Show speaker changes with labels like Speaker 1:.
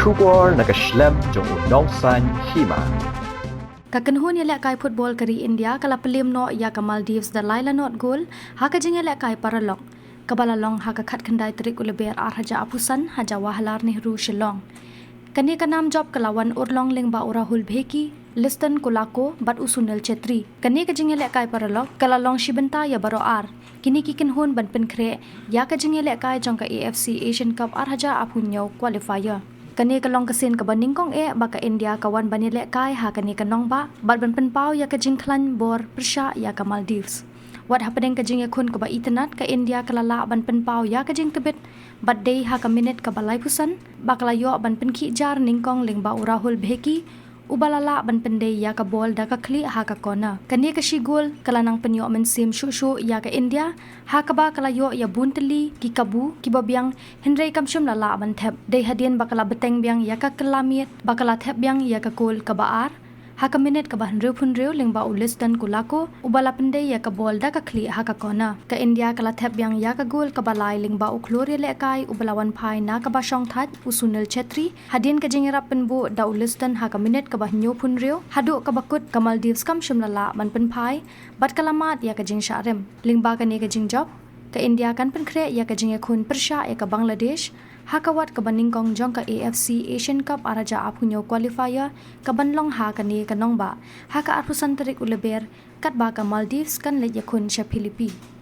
Speaker 1: Shubor nakaslem jong unongsan Hima.
Speaker 2: Jingïalehkai football kari India kala Pynliem no ya ka Maldives da laila not goal haka Jingïalehkai Paralok kabalalong haka khat khandai trik uleber arhaja apusan haja wahalar Nehru Shillong kani ka nam job kalawan urlong lengba urahul bheki liston kulako bat usunel chetri kani ka Jingïalehkai Paralok kalalong shibenta ya baro ar kini kikin hun ban penkre ya ka Jingïalehkai jong ka AFC Asian Cup arhaja apunyo qualifier kani ka long kasin ka baningkong baka India kawan Jingïalehkai ha kani ka nong ba bat ban penpau ya ka jingklan bor persha ya ka Maldives wat hapedeng ka jing yakun ka ba itanat ka India kalala ban penpau ya ka jing tebet bat day ha ka minute ka balai pusan bakalayo ban penki jar ningkong lengba urahul bheki ubalala ban pendai ya ka bol da ka kli ha ka kona kani ka shigul kalanang penyo mensim shushu ya ka India ha ka ba kalayo ya bunteli ki kabu ki babyang henrei kamshum lala ban thep dei hadien bakala beteng byang ya ka kelamiet bakala thep byang ya ka kul ka baar ha ka minute ka ba henreu phunreu lengba ulis dan kulako ubala pendai ya ka bol da ka kli ha ka kona ka India kala thep byang ya ka gol ka balai lengba Jingïalehkai ubalawan phai na ka ba shong that usunel chetri hadin ka jingerap penbu da ulis dan ha ka minute ka ba nyo phunreu hadu ka bakut ka Maldives kam shimlala ban pen phai bat kalamat ya ka jing sharem lengba ka ne ka jing job ka India kan penkre ya ka jing khun persha ya ka Bangladesh hakawat ka baningkong jong ka AFC Asian Cup araja apunyo qualifier ka banlong ha ka ni ka nong ba ha ka arpusan tarik uleber kat ba ka Maldives kan le yakun sha Philippines